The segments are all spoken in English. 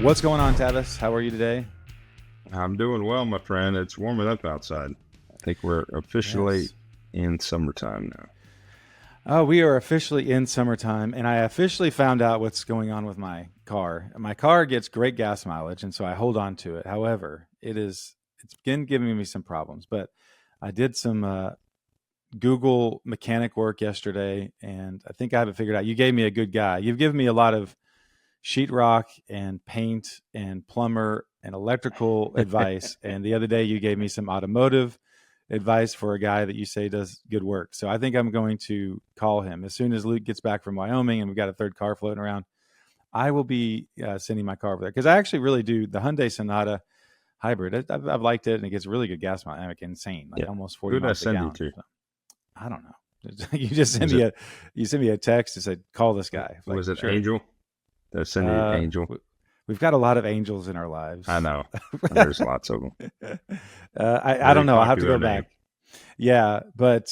What's going on, Tavis? How are you today? I'm doing well, my friend. It's warming up outside. I think we're officially Yes. in summertime now. Oh, we are officially in summertime, and I officially found out what's going on with my car. My car gets great gas mileage, and so I hold on to it. However, it's been giving me some problems. But I did some Google mechanic work yesterday, and I think I have it figured out. You gave me a good guy. You've given me a lot of sheetrock and paint and plumber and electrical advice. And the other day you gave me some automotive advice for a guy that you say does good work. So I think I'm going to call him as soon as Luke gets back from Wyoming and we've got a third car floating around. I will be sending my car over there because I actually really do the Hyundai Sonata hybrid. I've liked it and it gets really good gas mileage, like insane, like Yeah. almost Who 40 did I miles a send you gallon. to? So, I don't know. You just Was it sent me a text and said call this guy. Like, was it sure. Angel? Did I send you Uh, Angel? we've got a lot of angels in our I lives. know. There's lots of them. I Very don't know. I'll have to popular go name. back. Yeah, but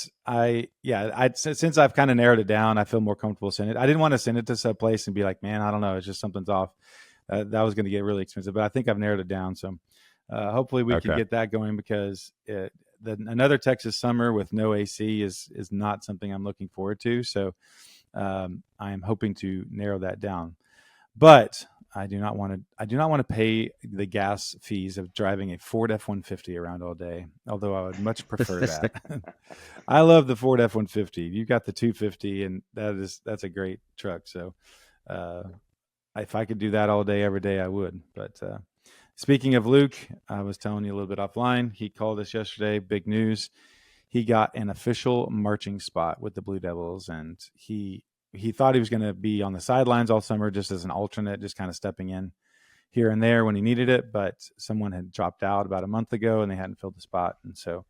since I've kind of narrowed it down, I feel more comfortable sending it. I didn't want to send it to some place and be like, man, I don't know, it's just something's off. That was going to get really expensive, but I think I've narrowed it down. So hopefully we can Okay. get that going because another Texas summer with no AC is not something I'm looking forward to. So I am hoping to narrow that down. But I do not want to. I do not want to pay the gas fees of driving a Ford F-150 around all day. Although I would much prefer that. I love the Ford F-150. You've got the 250, and that's a great truck. So uh, if I could do that all day, every day, I would. But speaking of Luke, I was telling you a little bit offline. He called us yesterday. Big news. He got an official marching spot with the Blue Devils, and he thought he was going to be on the sidelines all summer, just as an alternate, just kind of stepping in here and there when he needed it. But someone had dropped out about a month ago, and they hadn't filled the spot, and so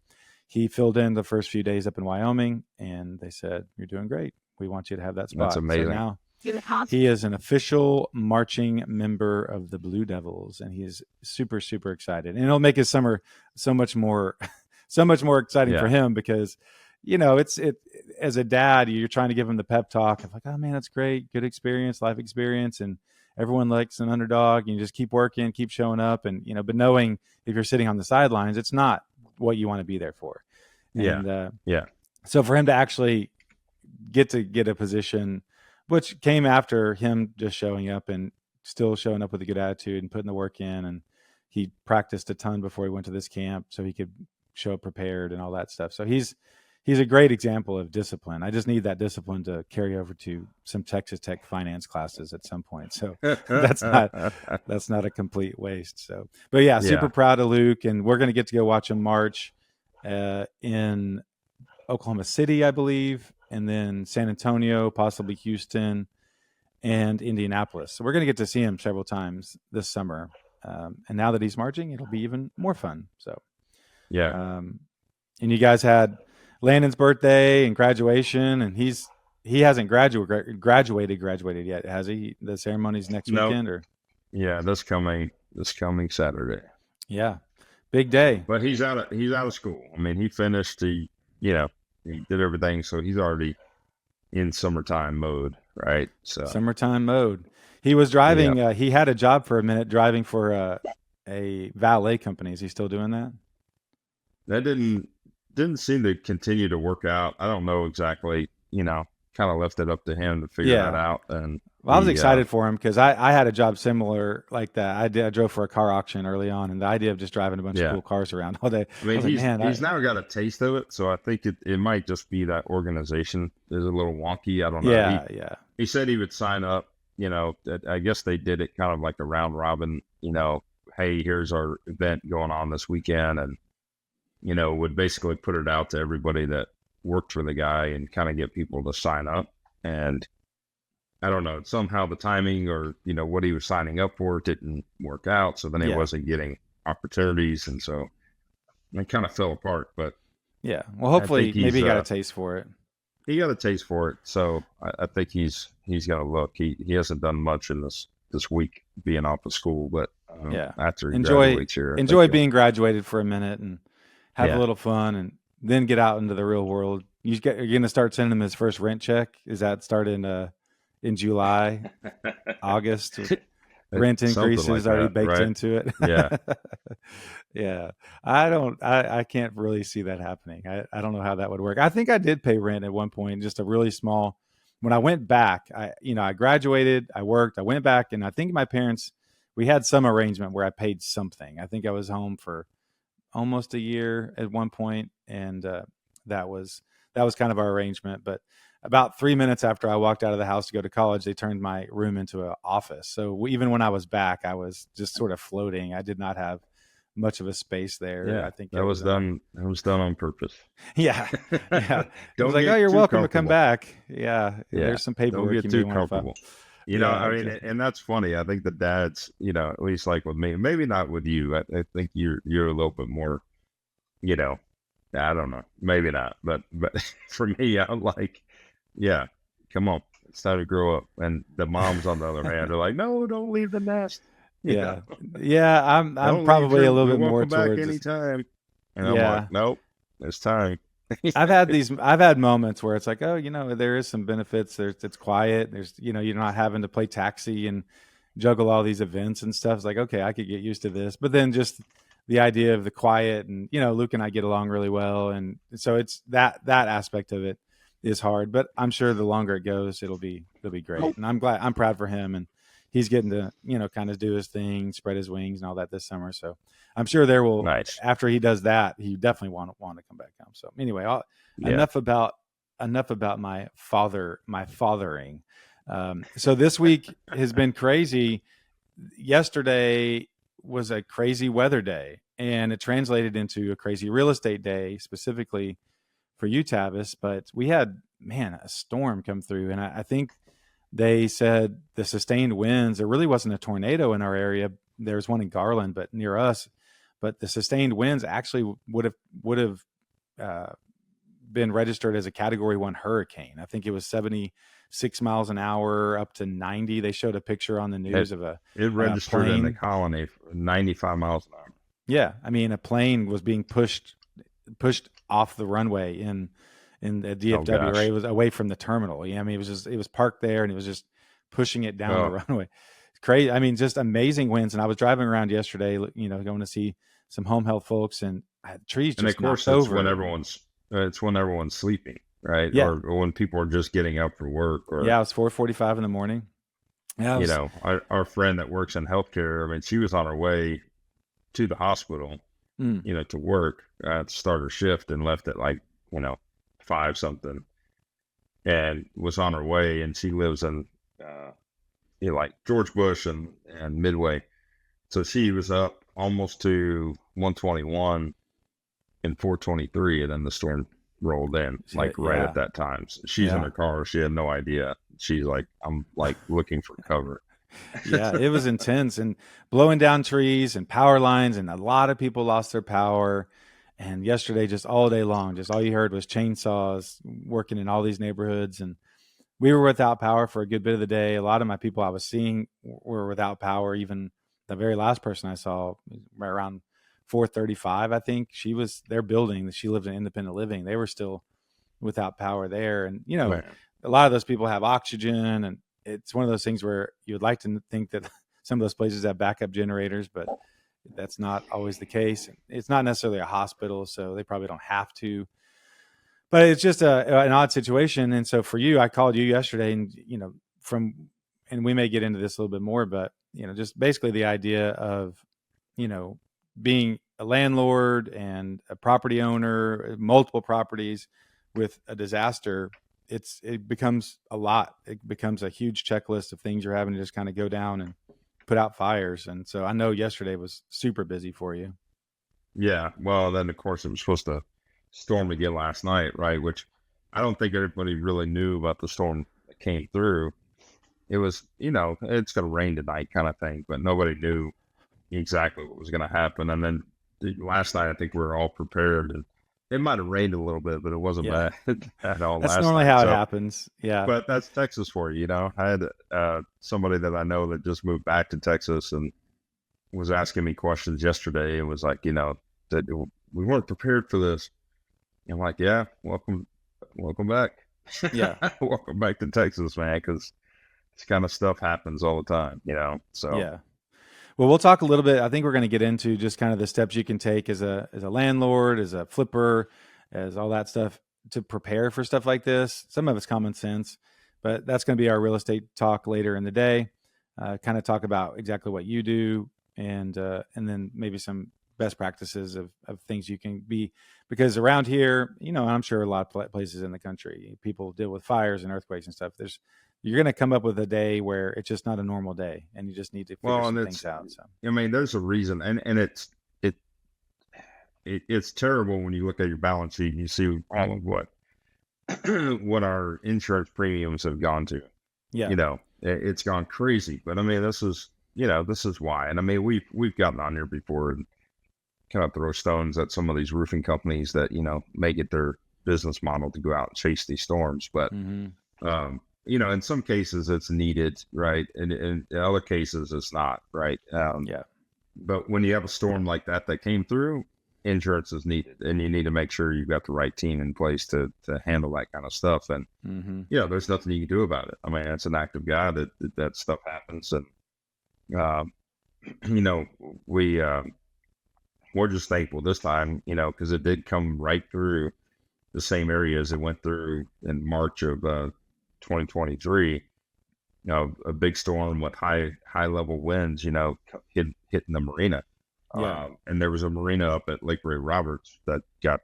he filled in the first few days up in Wyoming, and they said, "You're doing great. We want you to have that That's spot." So amazing. now he is an official marching member of the Blue Devils, and he is super, super excited. And it'll make his summer so much more, so much more exciting for Yeah. him because, it as a dad, you're trying to give him the pep talk of like, oh man, that's great, good experience, life experience, and everyone likes an underdog. And you just keep working, keep showing up, and but knowing if you're sitting on the sidelines, it's not what you want to be there for. Yeah. And Yeah. so for him to actually get a position, which came after him just showing up and still showing up with a good attitude and putting the work in. And he practiced a ton before he went to this camp so he could show up prepared and all that stuff. So he's a great example of discipline. I just need that discipline to carry over to some Texas Tech finance classes at some point. So that's not that's not a complete waste. So, but yeah, super Yeah. proud of Luke, and we're going to get to go watch him march in Oklahoma City, I believe, and then San Antonio, possibly Houston, and Indianapolis. So we're going to get to see him several times this summer. And now that he's marching, it'll be even more fun. So, Yeah. um, and you guys had Landon's birthday and graduation, and he hasn't graduated yet, has he? The ceremony's next No. weekend, or Yeah. This coming Saturday. yeah, big day. But he's out of school. I mean, he finished he did everything, so he's already in summertime mode, right? So Summertime mode. He was yeah, driving. He had a job for a minute driving for a valet company. Is he still doing that? that didn't seem to continue to work out. I don't know exactly. Kind of left it up to him to figure that Yeah. out, and Well, I was he excited for him because I had a job similar like that. I drove for a car auction early on, and the idea of just driving a bunch of yeah. cool cars around all day, I I mean, was like, man, he's now got a taste of it, so I think it might just be that organization is a little wonky. I don't know. He yeah, yeah, he said he would sign up. I guess they did it kind of like a round robin. Hey, here's our event going on this weekend, and would basically put it out to everybody that worked for the guy and kind of get people to sign up. And I don't know, somehow the timing or what he was signing up for didn't work out, so then he yeah, wasn't getting opportunities, and so it kind of fell apart. But yeah. Well, I think hopefully, maybe he's he got a taste for it. he got a taste for it, so I think he's gonna look. He hasn't done much in this week being off of school, but Yeah, after he enjoy graduates here, I think enjoy he'll. being graduated for a minute and have a Yeah. little fun, and then get out into the real world. You're going to start sending him his first rent check. Is that starting in July, August? rent something like increases already that, baked right? into Yeah, it. Yeah, I can't really see that happening. I don't know how that would work. I think I did pay rent at one point, just a really small. When I went back, I graduated, I worked, I went back, and I think my parents, we had some arrangement where I paid something. I think I was home for almost a year at one point, and that was that was kind of our arrangement. But about 3 minutes after I walked out of the house to go to college, they turned my room into an office. So even when I was back, I was just sort of floating. I did not have much of a space there. yeah. I think That I was was in a done. That was done on purpose. yeah, yeah. It was Don't like, oh, get you're too welcome to come comfortable. back. Yeah, Yeah, there's some don't paperwork get you may too want to file. comfortable. Yeah, I mean, exactly. and that's funny. I think the dads, at least like with me, maybe not with you. I think you're a little bit more, you know, I don't know, maybe not, but for me, I'm like, yeah, come on, it's time to grow up. And the moms, on the other hand, are like, no, don't leave the nest. You know, Yeah, yeah. I'm don't leave. probably a little You're bit more welcome back towards anytime. And I'm like, yeah. nope, it's time. I've had moments where it's like, oh, there is some benefits. It's quiet. You're not having to play taxi and juggle all these events and stuff. It's like, okay, I could get used to this. But then just the idea of the quiet and, Luke and I get along really well. And so it's that aspect of it is hard, but I'm sure the longer it goes, it'll be great. And I'm proud for him. And he's getting to, kind of do his thing, spread his wings and all that this summer. So I'm sure Nice. after he does that, he definitely want to come back home. So anyway, Yeah. enough about my fathering. So this week has been crazy. Yesterday was a crazy weather day, and it translated into a crazy real estate day, specifically for you, Tavis. But we had, man, a storm come through, and I think they said the sustained winds. There really wasn't a tornado in our area. There was one in Garland, but near us. But the sustained winds actually would have uh, been registered as a Category 1 hurricane. I think it was 76 miles an hour up to 90. They showed a picture on the It news of it a registered in the plane. colony for 95 miles an hour. Yeah, I mean a plane was being pushed off the runway in the Oh DFW, right? gosh. It was away from the terminal. Yeah, I mean it was parked there and it was just pushing it down the Oh, runway. It's crazy. I mean, just amazing winds. And I was driving around yesterday, going to see some home health folks, and trees and of just course knocked over. it's when everyone's sleeping, right? Yeah, Or when people are just getting up for work, or yeah. It was 4:45 in the morning. Yeah, it was. our friend that works in healthcare. I mean, she was on her way to the hospital, Mm, to work to start her shift, and left at like 5 something, and was on her way, and she lives in like George Bush and Midway. So she was up almost to 121 and 423, and then the storm rolled in like right yeah, at that time. So she's in yeah, her car. She had no idea. She's like, I'm like looking for cover. yeah. It was intense and blowing down trees and power lines, and a lot of people lost their power. And yesterday, just all day long, just all you heard was chainsaws working in all these neighborhoods, and we were without power for a good bit of the day. A lot of my people I was seeing were without power. Even the very last person I saw, right around 4:35, I think she was their building. She lived in independent living. They were still without power there, and Man, a lot of those people have oxygen, and it's one of those things where you would like to think that some of those places have backup generators, but that's not always the case. It's not necessarily a hospital, so they probably don't have to, but it's just an odd situation. And so for you, I called you yesterday, and and we may get into this a little bit more, but just basically the idea of you know being a landlord and a property owner, multiple properties with a disaster. It becomes a lot. It becomes a huge checklist of things you're having to just kind of go down and put out fires. And so I know yesterday was super busy for you. yeah. Well, then of course it was supposed to storm again last night, right? Which I don't think everybody really knew about the storm that came through. It was, it's going to rain tonight kind of thing, but nobody knew exactly what was going to happen. And then last night, I think we were all prepared, and it might have rained a little bit, but it wasn't Yeah, bad at all that's last normally night. how it So, happens. Yeah, but that's Texas for you, I had somebody that I know that just moved back to Texas and was asking me questions yesterday, and was like, that we weren't prepared for this. And I'm like, yeah, welcome back. yeah. Welcome back to Texas, man, because this kind of stuff happens all the time, you know. So Yeah. Well, we'll talk a little bit. I think we're going to get into just kind of the steps you can take as a landlord, as a flipper, as all that stuff to prepare for stuff like this. Some of it's common sense, but that's going to be our real estate talk later in the day. Kind of talk about exactly what you do, and then maybe some best practices of things you can be, because around here, you know, I'm sure a lot of places in the country, people deal with fires and earthquakes and stuff. You're going to come up with a day where it's just not a normal day, and you just need to figure well, and some it's, things out. So I mean, there's a reason, and it, it's terrible when you look at your balance sheet and you see all of what what our insurance premiums have gone to. yeah, You know, it's gone crazy. But I mean, this is, you know, this is why. And I mean, we've gotten on here before and kind of throw stones at some of these roofing companies that, you know, make it their business model to go out and chase these storms. But mm-hmm. you know, in some cases it's needed, right? And in other cases it's not, right? Yeah, But when you have a storm like that came through, insurance is needed, and you need to make sure you've got the right team in place to handle that kind of stuff. And mm-hmm. yeah, there's nothing you can do about it. I mean, it's an act of God that stuff happens, and um, you know, we're just thankful this time, you know, because it did come right through the same areas it went through in March of 2023. You know, a big storm with high level winds, you know, hitting the marina. Yeah. And there was a marina up at Lake Ray Roberts that got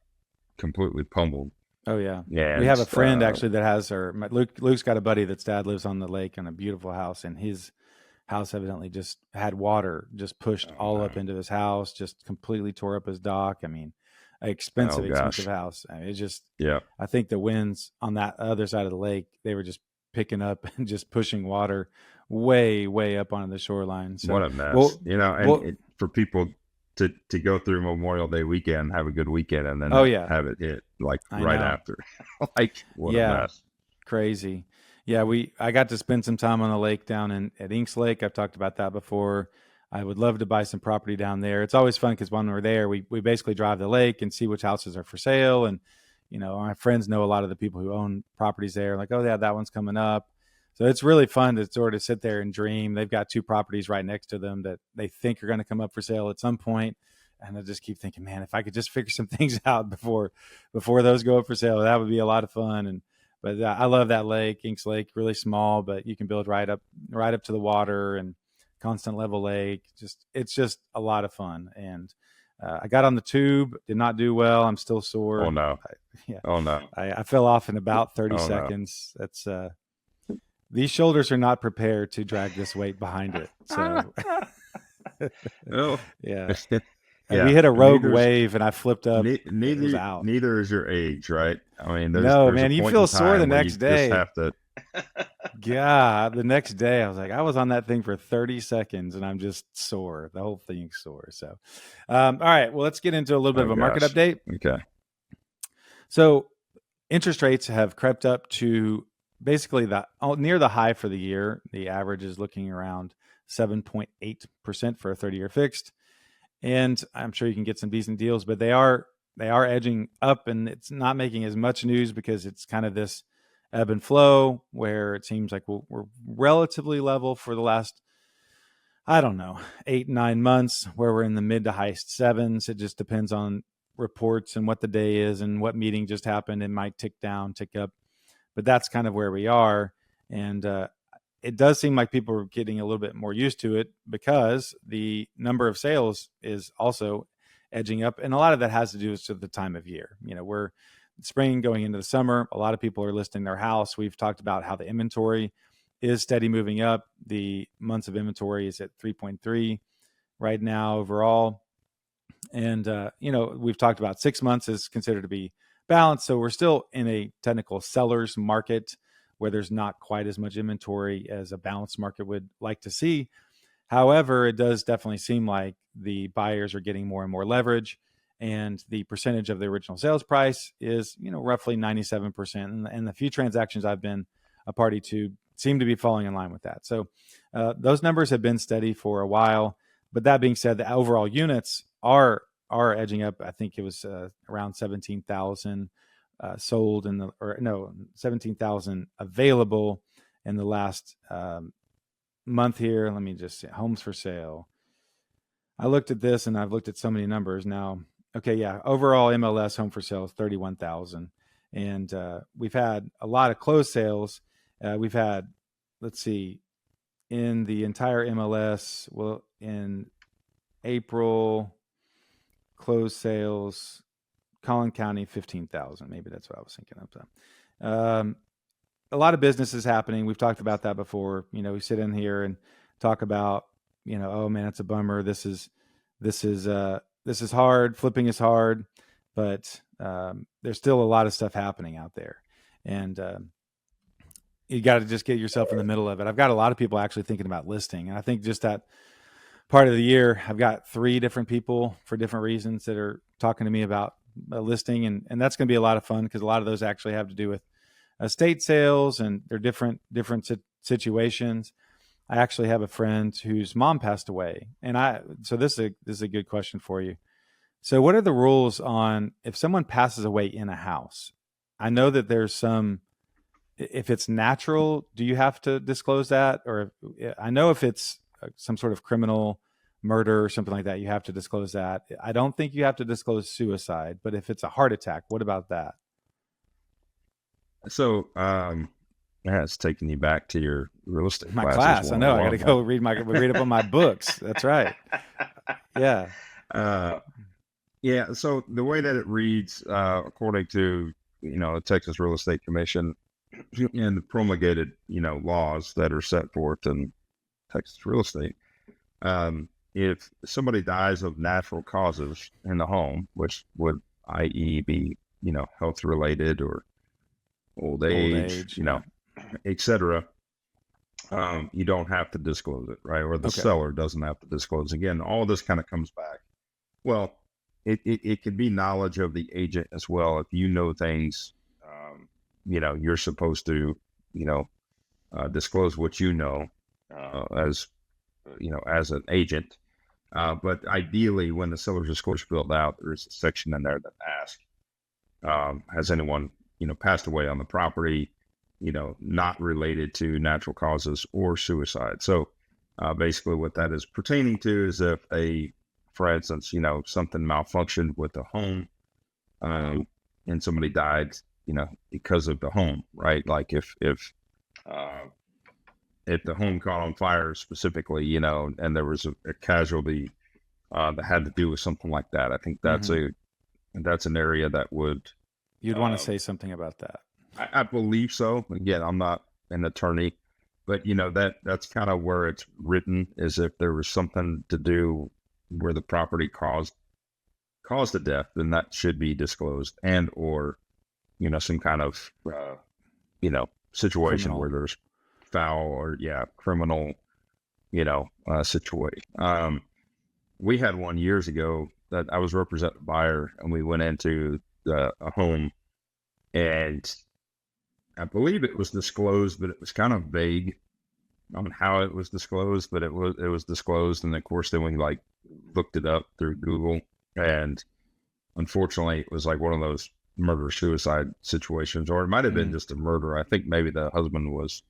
completely pummeled. Oh yeah. We And have a friend actually that has Luke's got a buddy that's dad lives on the lake in a beautiful house, and his house evidently just had water just pushed oh, all up no. into his house, just completely tore up his dock. I mean, Oh expensive gosh, house. I mean, it just, yeah. I think the winds on that other side of the lake, they were just picking up and just pushing water way up onto the shoreline. What So, a mess, well, you know. And well, for people to go through Memorial Day weekend, have a good weekend, and then oh yeah, have it hit like I right know. after, like what a Yeah. mess. Crazy. Yeah, I got to spend some time on the lake down at Inks Lake. I've talked about that before. I would love to buy some property down there. It's always fun because when we're there, we basically drive the lake and see which houses are for sale. And, you know, my friends know a lot of the people who own properties there. Like, oh yeah, that one's coming up. So it's really fun to sort of sit there and dream. They've got two properties right next to them that they think are going to come up for sale at some point. And I just keep thinking, man, if I could just figure some things out before those go up for sale, that would be a lot of fun. And but I love that lake, Inks Lake, really small, but you can build right up to the water, and constant level lake. It's just a lot of fun. And I got on the tube, did not do well. I'm still Oh sore. no, Yeah, oh no, I fell off in about 30 oh no. seconds. That's these shoulders are not prepared to drag this weight behind it. So Oh, yeah, we yeah. hit a rogue Neither's wave, and I flipped up. It was out. neither is your age, right? I mean, No, there's a man, you point in feel sore the time where you next just day. have to. God, the next day I was like, I was on that thing for 30 seconds and I'm just sore. The whole thing's sore. So, all right, well, let's get into a little bit Oh of a market gosh. update. Okay. So, interest rates have crept up to basically near the high for the year. The average is looking around 7.8% for a 30-year fixed. And I'm sure you can get some decent deals, but they are edging up, and it's not making as much news because it's kind of this ebb and flow where it seems like we're relatively level for the last, I don't know, 8-9 months, where we're in the mid to high sevens. It just depends on reports and what the day is and what meeting just happened. It might tick down, tick up, but that's kind of where we are. And it does seem like people are getting a little bit more used to it because the number of sales is also edging up. And a lot of that has to do with the time of year. You know, we're spring going into the summer. A lot of people are listing their house. We've talked about how the inventory is steady moving up. The months of inventory is at 3.3 right now overall. And, you know, we've talked about 6 months is considered to be balanced. So we're still in a technical seller's market where there's not quite as much inventory as a balanced market would like to see. However, it does definitely seem like the buyers are getting more and more leverage, and the percentage of the original sales price is, you know, roughly 97%. And the few transactions I've been a party to seem to be falling in line with that. So those numbers have been steady for a while. But that being said, the overall units are edging up. I think it was around 17,000 sold, 17,000 available, in the last month here. Let me just say homes for sale. I looked at this and I've looked at so many numbers now. Okay, yeah, overall MLS home for sale is 31,000, and we've had a lot of closed sales. We've had, let's see, in the entire MLS, well, in April, closed sales, Collin County 15,000. Maybe that's what I was thinking of. A lot of businesses happening. We've talked about that before. We sit in here and talk about, oh man, it's a bummer. This is hard. Flipping is hard, but there's still a lot of stuff happening out there, and you got to just get yourself in the middle of it. I've got a lot of people actually thinking about listing, and I think just that part of the year, I've got 3 different people for different reasons that are talking to me about listing, and that's going to be a lot of fun because a lot of those actually have to do with estate sales, and they're different situations. I actually have a friend whose mom passed away, so this is a good question for you. So what are the rules on if someone passes away in a house? I know that there's some, if it's natural, do you have to disclose that? Or I know if it's some sort of criminal murder or something like that, you have to disclose that. I don't think you have to disclose suicide, but if it's a heart attack, what about that? So, it's taking you back to your real estate My classes. class. I know. I got to go read up on my books. That's right. Yeah. Yeah. So the way that it reads, according to, the Texas Real Estate Commission and the promulgated, laws that are set forth in Texas real estate, if somebody dies of natural causes in the home, which would, i.e., be, health related or old age, etc., you don't have to disclose it, right? Or the seller doesn't have to disclose. Again, all this kind of comes back. Well, it could be knowledge of the agent as well. If you know things, you're supposed to, disclose what you know as an agent. But ideally, when the seller's disclosure filled out, there's a section in there that asks, has anyone, passed away on the property, not related to natural causes or suicide. So basically what that is pertaining to is if for instance, something malfunctioned with the home and somebody died, because of the home, right? Like if the home caught on fire specifically, and there was a casualty that had to do with something like that. I think that's that's an area that would. You'd want to say something about that. I believe so. Again, I'm not an attorney, but that's kind of where it's written, is if there was something to do where the property caused the death, then that should be disclosed, and or some kind of situation criminal. Where there's foul or criminal situation. We had one years ago that I was representing a buyer, and we went into a home, and I believe it was disclosed, but it was kind of vague on how it was disclosed, but it was disclosed. And of course, then we looked it up through Google, and unfortunately it was like one of those murder suicide situations, or it might have been just a murder. I think maybe the husband was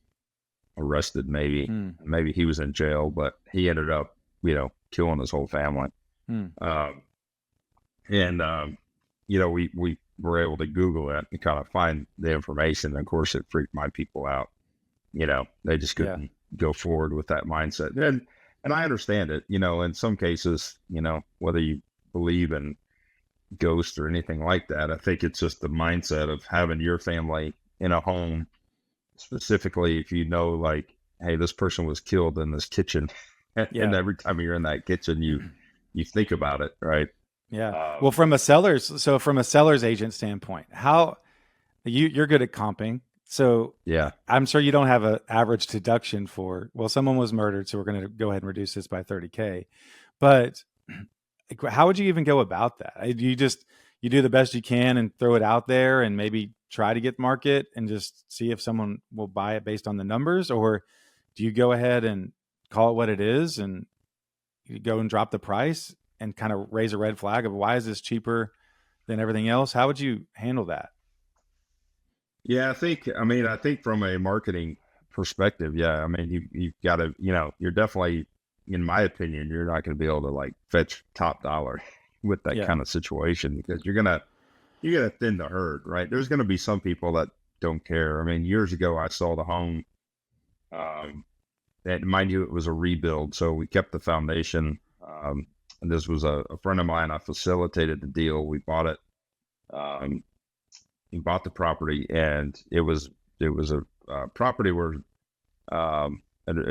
arrested, maybe he was in jail, but he ended up, killing his whole family. We were able to Google it and kind of find the information. And of course, it freaked my people out. They just couldn't go forward with that mindset. And I understand it, in some cases, whether you believe in ghosts or anything like that, I think it's just the mindset of having your family in a home, specifically if like, hey, this person was killed in this kitchen. And every time you're in that kitchen, you think about it, right? Yeah. Well, from a seller's agent standpoint, how you're good at comping. So I'm sure you don't have an average deduction for, someone was murdered, so we're going to go ahead and reduce this by $30,000. But how would you even go about that? You do the best you can and throw it out there and maybe try to get market and just see if someone will buy it based on the numbers? Or do you go ahead and call it what it is and you go and drop the price and kind of raise a red flag of why is this cheaper than everything else? How would you handle that? Yeah, I think from a marketing perspective, yeah. I mean, you've got to, you're definitely, in my opinion, you're not going to be able to like fetch top dollar with that Yeah. kind of situation, because you're gonna thin the herd, right? There's gonna be some people that don't care. I mean, years ago I sold a home, and mind you, it was a rebuild, so we kept the foundation. And this was a friend of mine. I facilitated the deal. We bought it. He bought the property, and it was a property where a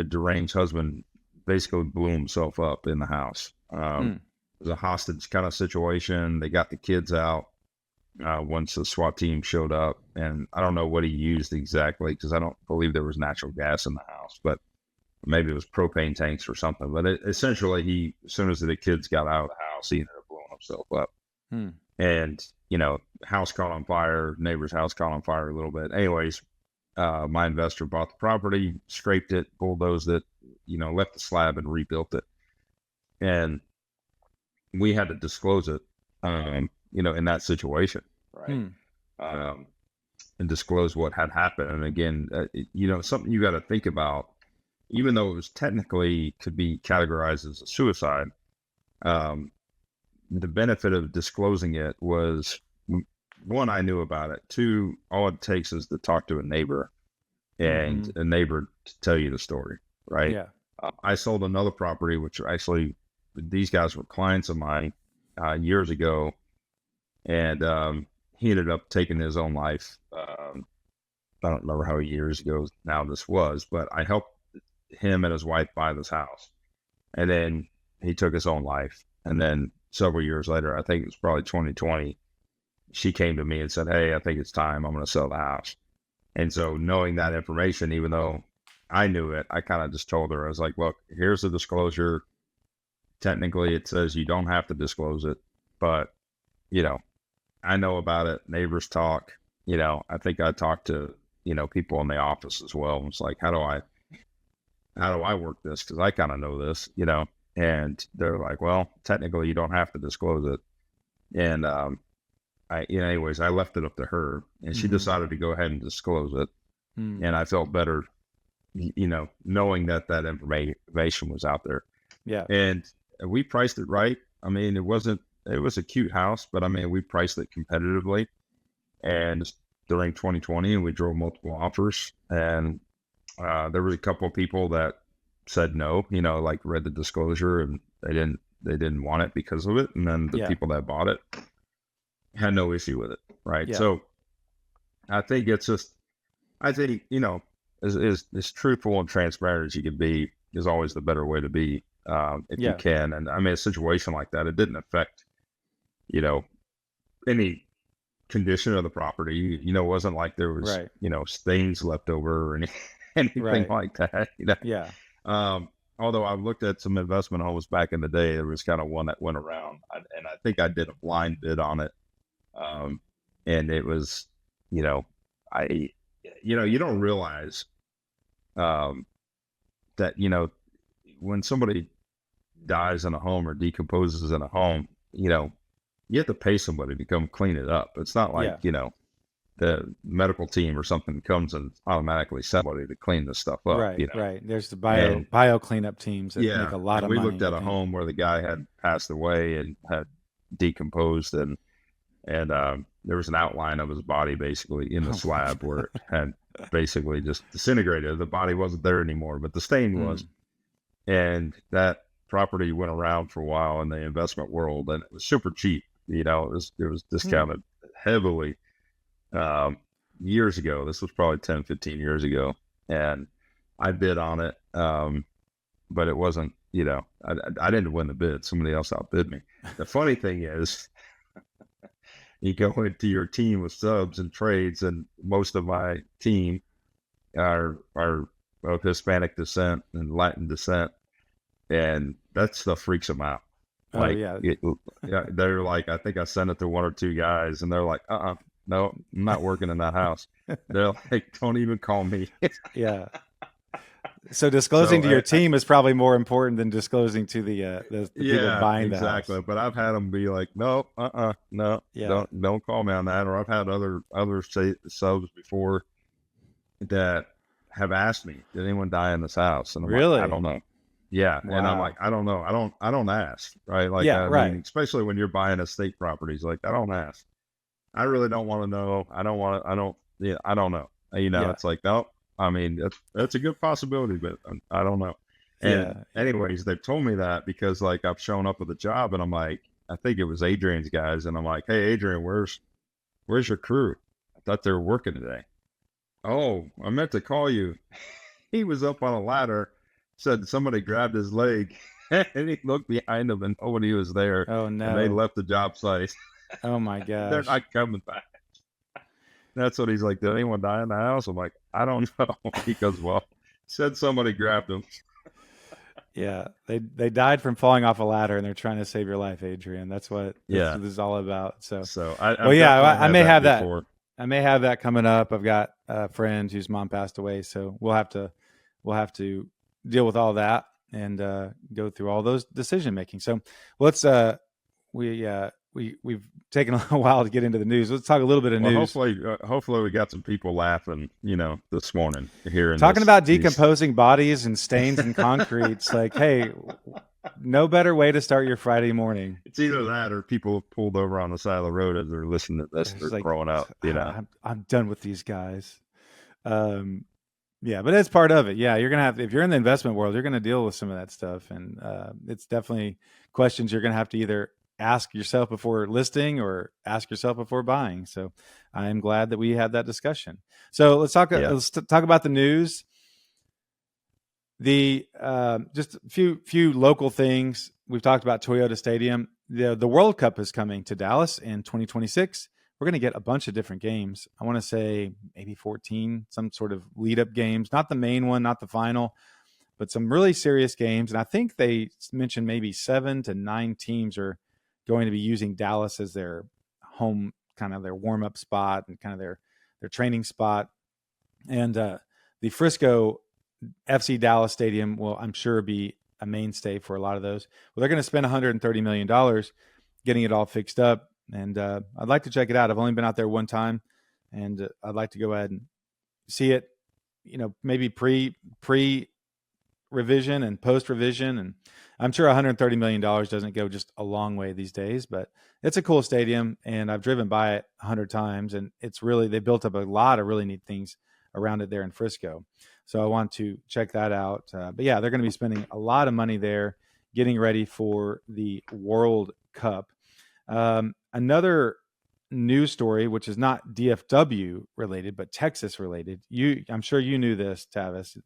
deranged husband basically blew himself up in the house. It was a hostage kind of situation. They got the kids out once the SWAT team showed up, and I don't know what he used exactly, because I don't believe there was natural gas in the house, but maybe it was propane tanks or something. But essentially, as soon as the kids got out of the house, he ended up blowing himself up. And house caught on fire, neighbor's house caught on fire a little bit. Anyways, my investor bought the property, scraped it, bulldozed it, left the slab and rebuilt it. And we had to disclose it, in that situation, right? And disclose what had happened. And again, something you got to think about, even though it was technically could be categorized as a suicide, the benefit of disclosing it was, one, I knew about it. Two, all it takes is to talk to a neighbor, and a neighbor to tell you the story, right? Yeah. I sold another property, which actually these guys were clients of mine years ago, and he ended up taking his own life. I don't remember how many years ago now this was, but I helped him and his wife buy this house, and then he took his own life. And then several years later, I think it was probably 2020, she came to me and said, "Hey, I think it's time. I'm going to sell the house." And so, knowing that information, even though I knew it, I kind of just told her, I was like, "Look, here's the disclosure. Technically, it says you don't have to disclose it, but I know about it. Neighbors talk. I think I talked to people in the office as well. It's like, how do I work this? Because I kind of know this, And they're like, "Well, technically, you don't have to disclose it." And anyways, I left it up to her, and she decided to go ahead and disclose it. And I felt better, knowing that information was out there. Yeah. And we priced it right. I mean, it was a cute house, but I mean, we priced it competitively. And during 2020, we drove multiple offers, and there was a couple of people that said no, like read the disclosure, and they didn't want it because of it. And then the people that bought it had no issue with it. Right. Yeah. So I think it's just, as truthful and transparent as you can be is always the better way to be, if you can. And I mean, a situation like that, it didn't affect, any condition of the property. It wasn't like there was, stains left over or anything like that. Yeah. Although I've looked at some investment homes back in the day, there was kind of one that went around, and I think I did a blind bid on it. And it was, you don't realize, that, when somebody dies in a home or decomposes in a home, you have to pay somebody to come clean it up. It's not like, the medical team or something comes and automatically sends somebody to clean this stuff up. Right. Right. There's the bio cleanup teams that make a lot of money. We looked at a home where the guy had passed away and had decomposed, and there was an outline of his body basically in the slab where it had basically just disintegrated. The body wasn't there anymore, but the stain was. And that property went around for a while in the investment world, and it was super cheap. It was discounted heavily years ago. This was probably 10, 15 years ago. And I bid on it, but it wasn't, I didn't win the bid. Somebody else outbid me. The funny thing is, you go into your team with subs and trades, and most of my team are of Hispanic descent and Latin descent, and that stuff freaks them out. They're like, I think I sent it to one or two guys, and they're like, no, I'm not working in that house. They're like, don't even call me. Yeah. So disclosing to your team is probably more important than disclosing to the people buying the house. Exactly. But I've had them be like, no, don't call me on that. Or I've had other subs before that have asked me, did anyone die in this house? And I'm like, I Really? don't know. Yeah. And I'm like, Wow. I don't know. I don't ask. Right. Like, Yeah, I mean, right. especially when you're buying estate properties, like, I don't ask. I really don't want to know. Yeah, I don't know. Yeah. It's like, no, I mean, that's a good possibility, but I don't know. And Yeah. anyways, they've told me that because like I've shown up with a job and I'm like, I think it was Adrian's guys. And I'm like, hey, Adrian, where's your crew? I thought they were working today. Oh, I meant to call you. He was up on a ladder, said somebody grabbed his leg, and he looked behind him and nobody was there. Oh And they no. left the job site. Oh my They're gosh. not coming back. That's what he's like. Did anyone die in the house? I'm like, I don't know. He goes, well, said somebody grabbed him. Yeah. They died from falling off a ladder and they're trying to save your life, Adrian. That's what this Yeah. is all about. So, So well, I've yeah, definitely I had may that have that. before. I may have that coming up. I've got a friend whose mom passed away, so we'll have to deal with all that and go through all those decision making. So let's we've taken a while to get into the news. Let's talk a little bit of Well, news. hopefully we got some people laughing, this morning here in Talking this about these. decomposing bodies and stains and concrete. It's like, hey, no better way to start your Friday morning. It's either that or people have pulled over on the side of the road as they're listening to this. It's They're like throwing out, I'm done with these guys. Um, yeah, but that's part of it. Yeah, you're gonna have if you're in the investment world, you're gonna deal with some of that stuff, and it's definitely questions you're gonna have to either ask yourself before listing or ask yourself before buying. So I'm glad that we had that discussion. So yeah. let's talk about the news. The just a few local things. We've talked about Toyota Stadium. The World Cup is coming to Dallas in 2026. We're going to get a bunch of different games. I want to say maybe 14, some sort of lead up games, not the main one, not the final, but some really serious games. And I think they mentioned maybe 7 to 9 teams are going to be using Dallas as their home, kind of their warm up spot and kind of their training spot. And the Frisco FC Dallas Stadium will, I'm sure, be a mainstay for a lot of those. Well, they're going to spend $130 million getting it all fixed up. And I'd like to check it out. I've only been out there one time, and I'd like to go ahead and see it, maybe pre revision and post revision. And I'm sure $130 million doesn't go just a long way these days, but it's a cool stadium. And I've driven by it 100 times, and they built up a lot of really neat things around it there in Frisco. So I want to check that out. But yeah, they're going to be spending a lot of money there getting ready for the World Cup. Another news story, which is not DFW related, but Texas related. I'm sure you knew this, Tavis.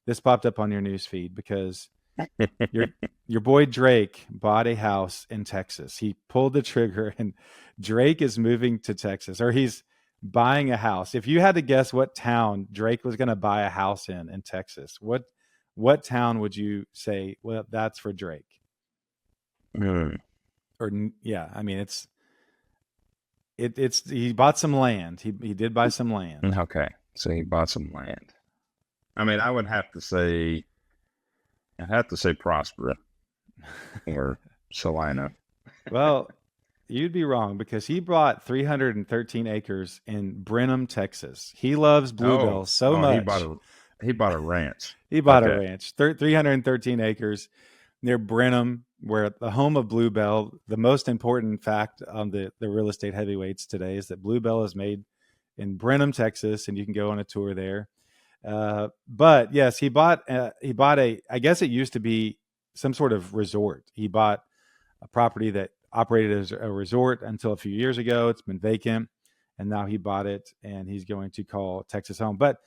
This popped up on your news feed because your boy Drake bought a house in Texas. He pulled the trigger, and Drake is moving to Texas, or he's buying a house. If you had to guess what town Drake was going to buy a house in Texas, what town would you say? Well, that's for Drake. Mm. Or yeah, I mean it's he bought some land. He did buy some land. Okay. So he bought some land. I mean, I'd have to say Prospera or Salina. Well, you'd be wrong because he bought 313 acres in Brenham, Texas. He loves bluebells so much. He bought a ranch. He bought a Okay. ranch, 313 acres near Brenham, where the home of Bluebell. The most important fact on the real estate heavyweights today is that Bluebell is made in Brenham, Texas, and you can go on a tour there. But yes, he bought I guess it used to be some sort of resort. He bought a property that operated as a resort until a few years ago. It's been vacant, and now he bought it, and he's going to call Texas home. But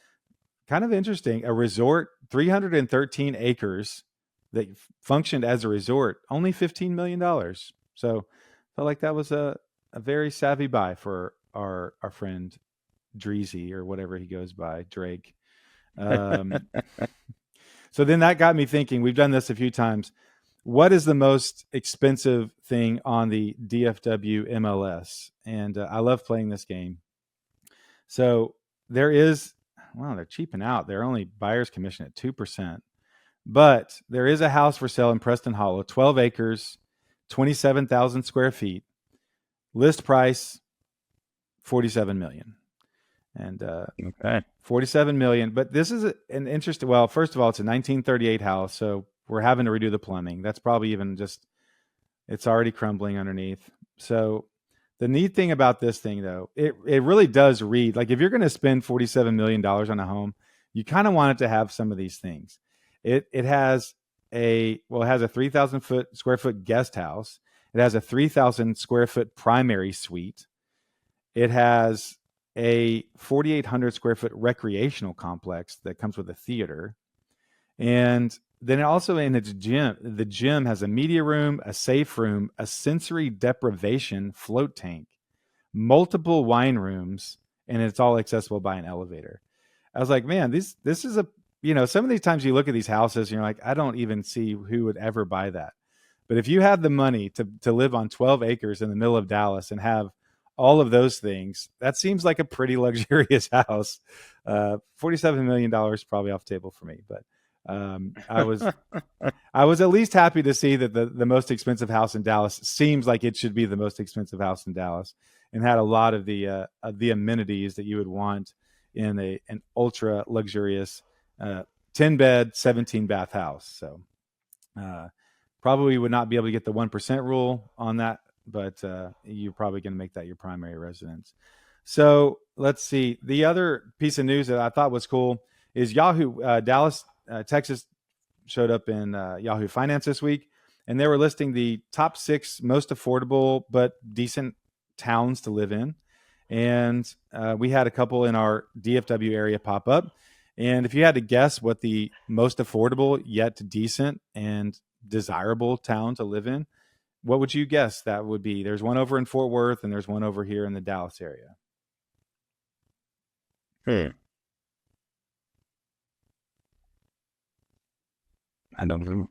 kind of interesting, a resort, 313 acres that functioned as a resort, only $15 million. So felt like that was a very savvy buy for our friend Dreezy, or whatever he goes by, Drake. So then that got me thinking, we've done this a few times. What is the most expensive thing on the DFW MLS? And I love playing this game. So they're cheaping out. They're only buyer's commission at 2%. But there is a house for sale in Preston Hollow, 12 acres, 27,000 square feet. List price, $47 million. and Okay. 47 million. But this is an interesting. Well, first of all, it's a 1938 house, so we're having to redo the plumbing. That's probably even just it's already crumbling underneath. So the neat thing about this thing, though, it really does read like if you're going to spend $47 million on a home, you kind of want it to have some of these things. It has it has a 3,000 square foot guest house. It has a 3,000 square foot primary suite. It has a 4,800 square foot recreational complex that comes with a theater. And then also in its gym, the gym has a media room, a safe room, a sensory deprivation float tank, multiple wine rooms, and it's all accessible by an elevator. I was like, man, this is a some of these times you look at these houses and you're like, I don't even see who would ever buy that. But if you have the money to live on 12 acres in the middle of Dallas and have all of those things, that seems like a pretty luxurious house. $47 million probably off the table for me, but I was at least happy to see that the most expensive house in Dallas seems like it should be the most expensive house in Dallas, and had a lot of the amenities that you would want in an ultra luxurious 10 bed 17 bath house. So probably would not be able to get the 1% rule on that, but you're probably going to make that your primary residence. So let's see. The other piece of news that I thought was cool is Yahoo Dallas, Texas showed up in Yahoo Finance this week, and they were listing the top 6 most affordable but decent towns to live in. And we had a couple in our DFW area pop up. And if you had to guess what the most affordable yet decent and desirable town to live in, what would you guess that would be? There's one over in Fort Worth, and there's one over here in the Dallas area. I don't know.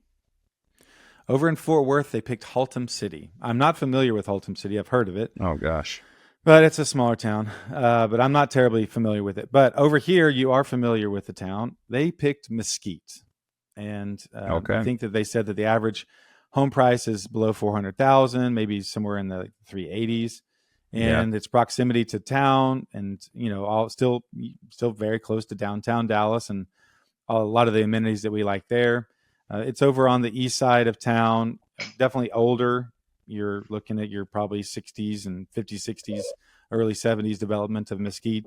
Over in Fort Worth, they picked Haltom City. I'm not familiar with Haltom City. I've heard of it. Oh, gosh. But it's a smaller town, but I'm not terribly familiar with it. But over here, you are familiar with the town. They picked Mesquite. And Okay. I think that they said that the average home price is below 400,000, maybe somewhere in the 380s. And its proximity to town and, all still very close to downtown Dallas and a lot of the amenities that we like there. It's over on the east side of town, definitely older. You're looking at your probably 60s and 50s, 60s, early 70s development of Mesquite.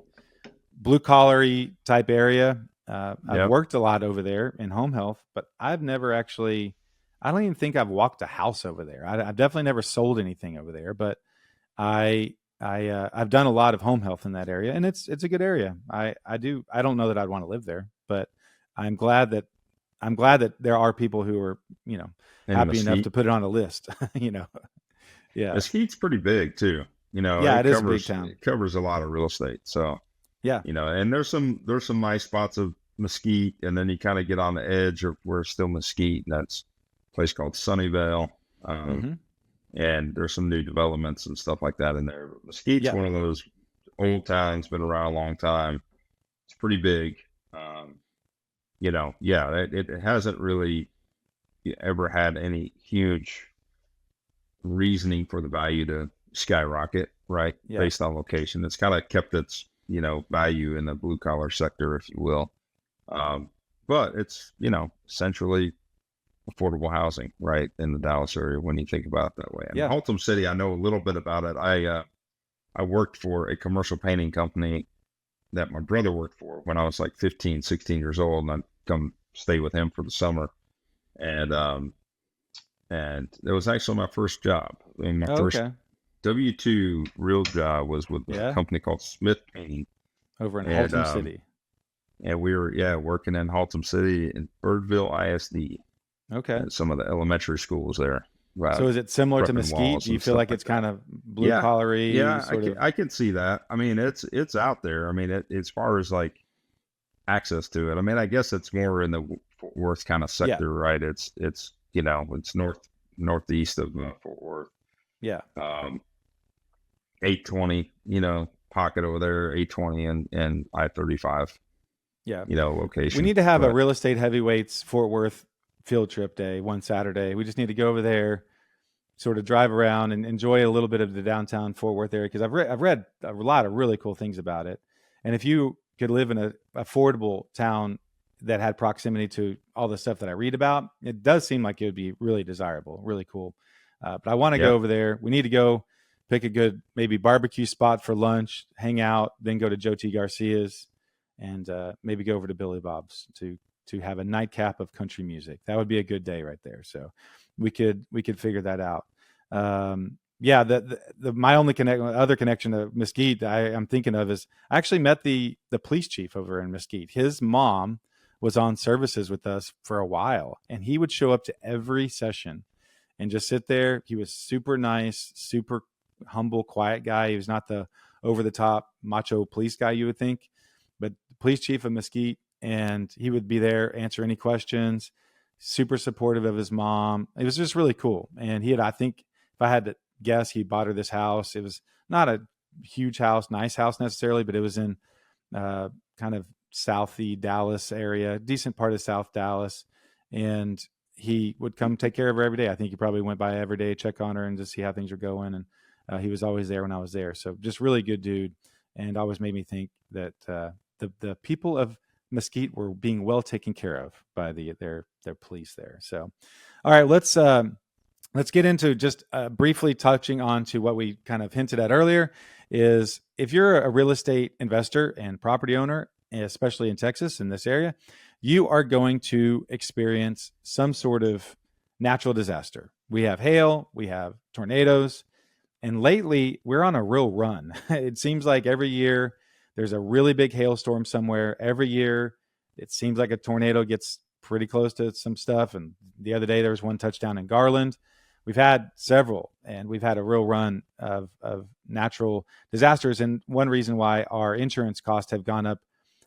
Blue collar type area. I've worked a lot over there in home health, but I've never actually, I don't even think I've walked a house over there. I've definitely never sold anything over there, but I've done a lot of home health in that area, and it's a good area. I don't know that I'd want to live there, but I'm glad that there are people who are, happy enough to put it on a list, Yeah. Mesquite's pretty big too. Yeah, it is a big town. It covers a lot of real estate. So, yeah, and there's some nice spots of Mesquite, and then you kind of get on the edge of where it's still Mesquite, and that's a place called Sunnyvale. And there's some new developments and stuff like that in there. But Mesquite's one of those old towns, been around a long time. It's pretty big. It hasn't really ever had any huge reasoning for the value to skyrocket, right? Yeah. Based on location. It's kind of kept its, value in the blue collar sector, if you will. But it's, essentially affordable housing, right, in the Dallas area when you think about it that way. And Haltom City, I know a little bit about it. I worked for a commercial painting company that my brother worked for when I was like 15, 16 years old, and I'd come stay with him for the summer. And it was actually my first job. I mean, my first W-2 real job was with a company called Smith Painting. Over in Haltom City. And we were, working in Haltom City in Birdville ISD. Okay. At some of the elementary schools there. So is it similar to Mesquite? Do you feel like it's kind of blue collar-y? Yeah, I can see that. I mean, it's out there. I mean, as far as like access to it, I mean, I guess it's more in the Fort Worth kind of sector, right? It's it's northeast of Fort Worth. Yeah. 820, pocket over there, 820 and I-35. Yeah. Location. We need to have a real estate heavyweights Fort Worth field trip day one Saturday. We just need to go over there, sort of drive around and enjoy a little bit of the downtown Fort Worth area, because I've read a lot of really cool things about it. And if you could live in a affordable town that had proximity to all the stuff that I read about, it does seem like it would be really desirable, really cool. But I want to go Yep. over there. We need to go pick a good maybe barbecue spot for lunch, hang out, then go to Joe T. Garcia's, and maybe go over to Billy Bob's to have a nightcap of country music. That would be a good day right there. So we could figure that out. Yeah, the my only other connection to Mesquite I'm thinking of is I actually met the police chief over in Mesquite. His mom was on services with us for a while, and he would show up to every session and just sit there. He was super nice, super humble, quiet guy. He was not the over the top macho police guy you would think, but the police chief of Mesquite, and he would be there, answer any questions, super supportive of his mom. It was just really cool. And I think if I had to guess, he bought her this house. It was not a huge house, nice house necessarily, but it was in kind of southy Dallas area, decent part of South Dallas. And he would come take care of her every day. I think he probably went by every day, check on her and just see how things are going. And he was always there when I was there. So just really good dude. And always made me think that the people of Mesquite were being well taken care of by their police there. So, all right, let's get into just briefly touching on to what we kind of hinted at earlier is if you're a real estate investor and property owner, especially in Texas in this area, you are going to experience some sort of natural disaster. We have hail, we have tornadoes, and lately we're on a real run. It seems like every year there's a really big hailstorm somewhere. Every year it seems like a tornado gets pretty close to some stuff. And the other day there was one touchdown in Garland. We've had several, and we've had a real run of natural disasters. And one reason why our insurance costs have gone up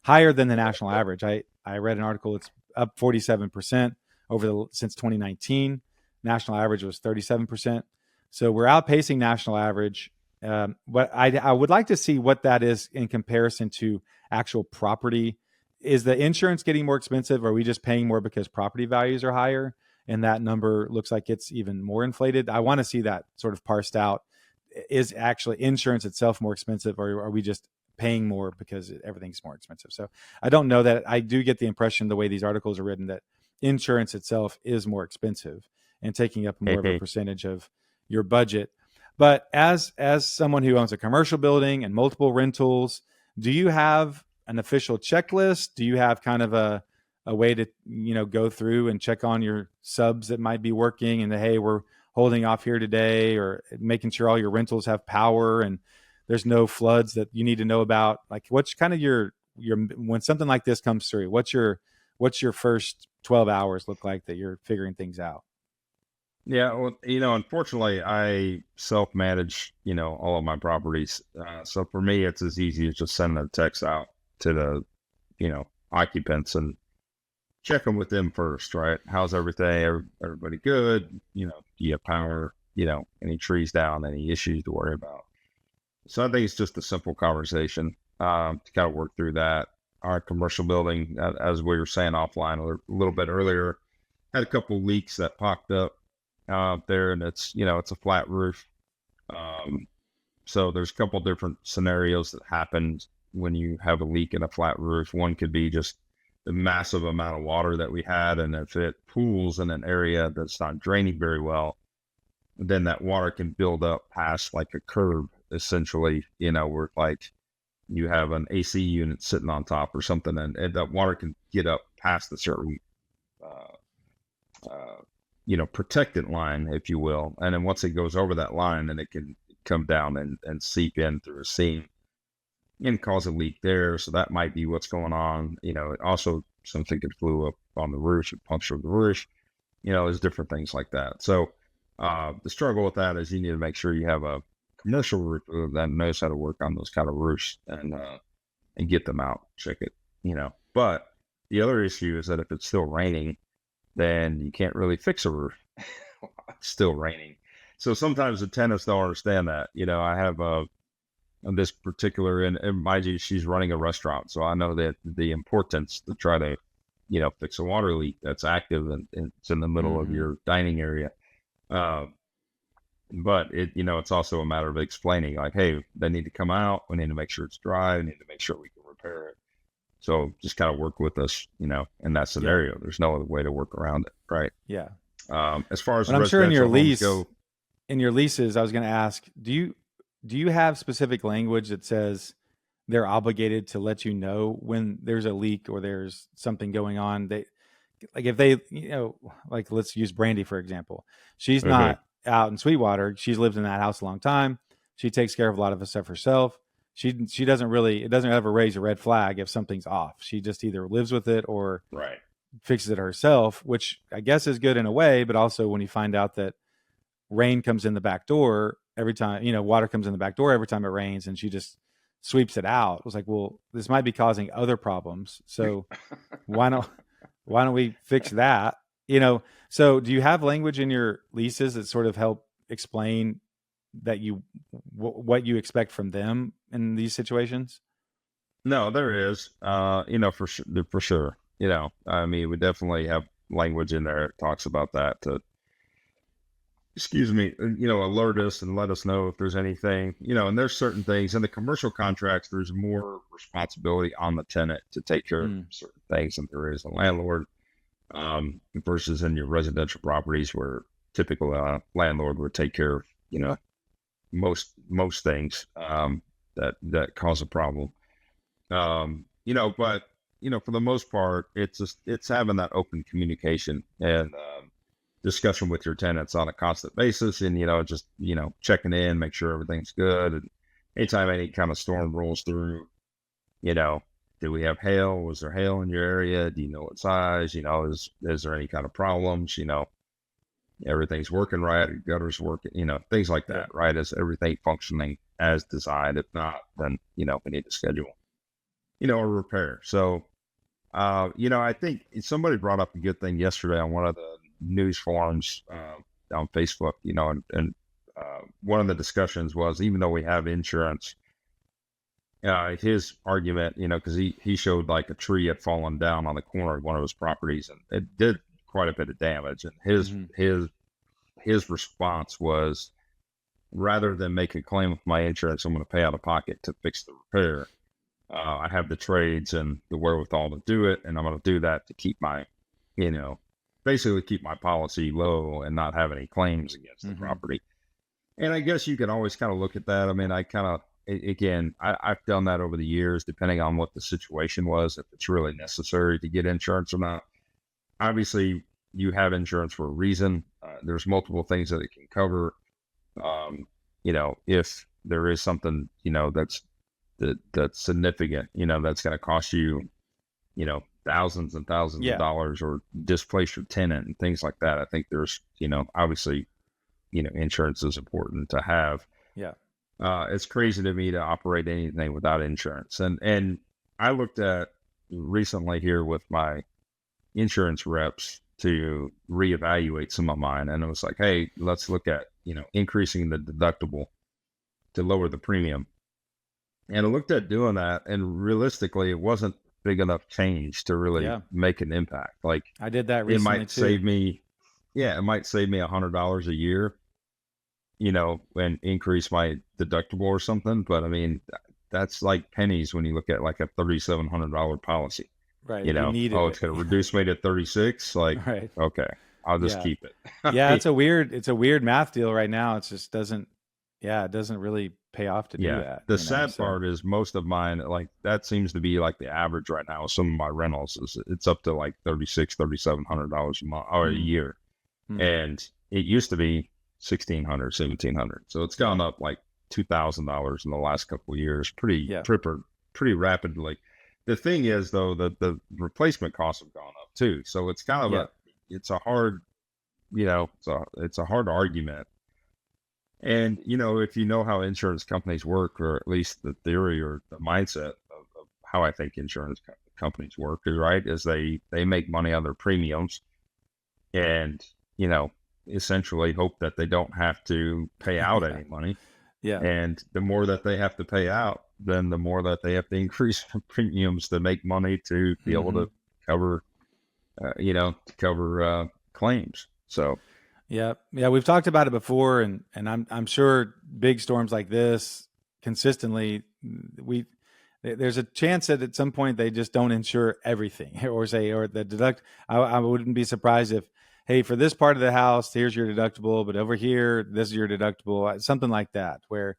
higher than the national average. I read an article, it's up 47% since 2019. National average was 37%. So we're outpacing national average. But I would like to see what that is in comparison to actual property. Is the insurance getting more expensive? Or are we just paying more because property values are higher? And that number looks like it's even more inflated. I want to see that sort of parsed out. Is actually insurance itself more expensive, or are we just paying more because everything's more expensive? So I don't know that. I do get the impression the way these articles are written that insurance itself is more expensive and taking up more of a percentage of your budget. But as someone who owns a commercial building and multiple rentals, do you have an official checklist? Do you have kind of a way to go through and check on your subs that might be working and hey, we're holding off here today, or making sure all your rentals have power and there's no floods that you need to know about? Like, what's kind of your when something like this comes through, what's your first 12 hours look like that you're figuring things out? Yeah, well, unfortunately, I self-manage, all of my properties. So for me, it's as easy as just sending a text out to the, occupants and checking with them first, right? How's everything? Everybody good? Do you have power? Any trees down? Any issues to worry about? So I think it's just a simple conversation to kind of work through that. Our commercial building, as we were saying offline a little bit earlier, had a couple of leaks that popped up there, and it's a flat roof. So there's a couple different scenarios that happen when you have a leak in a flat roof. One could be just the massive amount of water that we had, and if it pools in an area that's not draining very well, then that water can build up past like a curb, essentially, where like you have an AC unit sitting on top or something, and that water can get up past a certain protectant line, if you will. And then once it goes over that line, then it can come down and seep in through a seam and cause a leak there. So that might be what's going on. It also, something could flew up on the roof, it punctured the roof, there's different things like that. So the struggle with that is you need to make sure you have a commercial roof that knows how to work on those kind of roofs and get them out, check it, But the other issue is that if it's still raining, then you can't really fix a roof. It's still raining. So sometimes the tenants don't understand that. I have this particular, and mind you, she's running a restaurant. So I know that the importance to try to, fix a water leak that's active and it's in the middle of your dining area. But it's also a matter of explaining like, hey, they need to come out. We need to make sure it's dry. We need to make sure we can repair it. So just kind of work with us, in that Yeah. scenario. There's no other way to work around it, right? Yeah. As far as But I'm sure residential homes go, in your leases, I was going to ask, do you have specific language that says they're obligated to let you know when there's a leak or there's something going on? They like if they, like let's use Brandy for example. She's mhm, not out in Sweetwater. She's lived in that house a long time. She takes care of a lot of the stuff herself. She doesn't really, it doesn't ever raise a red flag if something's off. She just either lives with it or right. fixes it herself, which I guess is good in a way, but also when you find out that rain comes in the back door every time, water comes in the back door every time it rains and she just sweeps it out. It was like, well, this might be causing other problems. So why don't we fix that? So do you have language in your leases that sort of help explain that what you expect from them in these situations? No, there is, for sure. I mean, we definitely have language in there that talks about that to, excuse me, alert us and let us know if there's anything, and there's certain things in the commercial contracts, there's more responsibility on the tenant to take care of Mm, certain things than there is a landlord, versus in your residential properties where typical landlord would take care of, most things, that cause a problem. But for the most part, it's having that open communication and discussion with your tenants on a constant basis, and just checking in, make sure everything's good, and anytime any kind of storm rolls through, you know, do we have hail? Was there hail in your area? Do you know what size? Is there any kind of problems? Everything's working right, gutters working, things like yeah. that, right? Is everything functioning as designed? If not, then we need to schedule a repair. So, I think somebody brought up a good thing yesterday on one of the news forums on Facebook, one of the discussions was, even though we have insurance, his argument, because he showed like a tree had fallen down on the corner of one of his properties and it did quite a bit of damage. And his response was, rather than make a claim with my insurance, I'm going to pay out of pocket to fix the repair. I have the trades and the wherewithal to do it, and I'm going to do that to keep my, basically keep my policy low and not have any claims against the property. And I guess you can always kind of look at that. I mean, I've done that over the years, depending on what the situation was, if it's really necessary to get insurance or not. Obviously, you have insurance for a reason. There's multiple things that it can cover. If there is something, that's significant, that's going to cost you, thousands and thousands of dollars, or displace your tenant and things like that. I think there's, obviously, insurance is important to have. Yeah. It's crazy to me to operate anything without insurance. And I looked at recently here with my insurance reps to reevaluate some of mine. And it was like, hey, let's look at, increasing the deductible to lower the premium. And I looked at doing that, and realistically, it wasn't big enough change to really make an impact. Like, I did that recently. It might save me $100 a year, and increase my deductible or something. But I mean, that's like pennies when you look at like a $3,700 policy. Right. It's going to reduce me to 36. Like, right. Okay, I'll just keep it. Yeah. It's a weird math deal right now. It just doesn't really pay off to do that. The sad part is most of mine, like that seems to be like the average right now. Some of my rentals it's up to like $3,700 a month or a year. And it used to be $1,600, $1,700. So it's gone up like $2,000 in the last couple of years, pretty rapidly. The thing is, though, that the replacement costs have gone up too. So it's kind of it's a hard, it's a hard argument. And, if you know how insurance companies work, or at least the theory or the mindset of how I think insurance companies work is they make money on their premiums and, essentially hope that they don't have to pay out any money. Yeah. And the more that they have to pay out, then the more that they have to increase premiums to make money to be able to cover, claims. So, yeah, we've talked about it before, and I'm sure big storms like this consistently, there's a chance that at some point they just don't insure everything, or the deduct. I wouldn't be surprised if, hey, for this part of the house, here's your deductible, but over here, this is your deductible, something like that, where,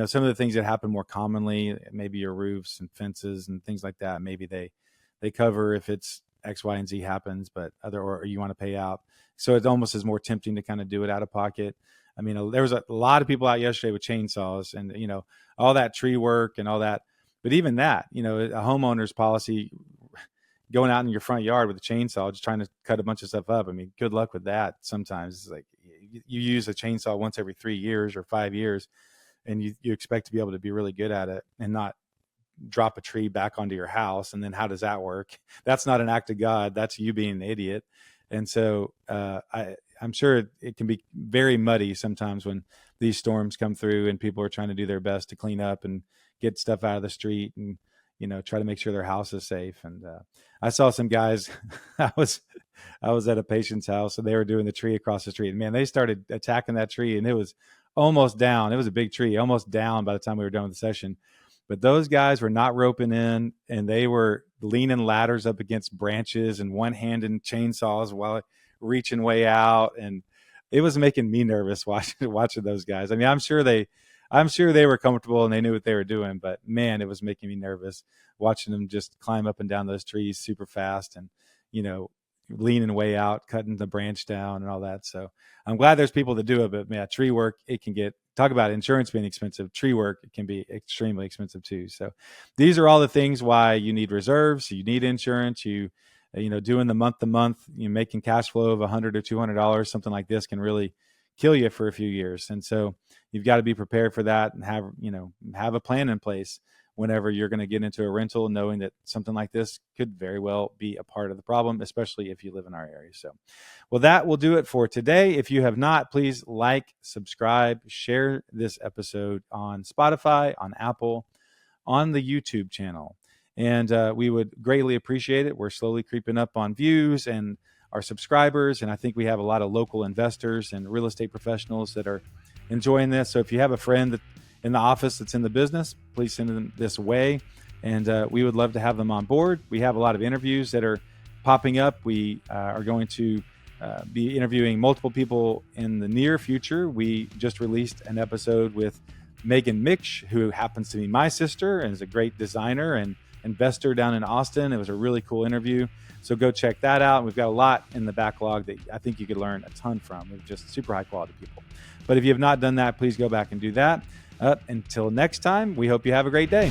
some of the things that happen more commonly, maybe your roofs and fences and things like that, maybe they cover if it's X, Y, and Z happens, but or you want to pay out. So it almost is more tempting to kind of do it out of pocket. I mean, there was a lot of people out yesterday with chainsaws and, all that tree work and all that. But even that, a homeowner's policy, going out in your front yard with a chainsaw, just trying to cut a bunch of stuff up. I mean, good luck with that. Sometimes it's like you use a chainsaw once every 3 years or 5 years, and you expect to be able to be really good at it and not drop a tree back onto your house. And then how does that work? That's not an act of God. That's you being an idiot. And so I'm sure it can be very muddy sometimes when these storms come through and people are trying to do their best to clean up and get stuff out of the street and, try to make sure their house is safe. And I saw some guys, I was at a patient's house and they were doing the tree across the street. And man, they started attacking that tree and it was almost down. It was a big tree, almost down by the time we were done with the session. But those guys were not roping in, and they were leaning ladders up against branches and one-handed chainsaws while reaching way out. And it was making me nervous watching those guys. I mean, I'm sure they were comfortable and they knew what they were doing, but man, it was making me nervous watching them just climb up and down those trees super fast and, leaning way out, cutting the branch down and all that. So I'm glad there's people that do it, but yeah, tree work, it can talk about insurance being expensive. Tree work, it can be extremely expensive too. So these are all the things why you need reserves. You need insurance. Doing the month to month, making cash flow of $100 or $200, something like this can really kill you for a few years. And so you've got to be prepared for that and have a plan in place whenever you're going to get into a rental, knowing that something like this could very well be a part of the problem, especially if you live in our area. So, well, that will do it for today. If you have not, please like, subscribe, share this episode on Spotify, on Apple, on the YouTube channel. And we would greatly appreciate it. We're slowly creeping up on views and our subscribers. And I think we have a lot of local investors and real estate professionals that are enjoying this. So if you have a friend that in the office that's in the business, please send them this way. And we would love to have them on board. We have a lot of interviews that are popping up. We are going to be interviewing multiple people in the near future. We just released an episode with Megan Mitch, who happens to be my sister and is a great designer and investor down in Austin. It was a really cool interview. So go check that out. We've got a lot in the backlog that I think you could learn a ton from. We're just super high quality people. But if you have not done that, please go back and do that. Until next time, we hope you have a great day.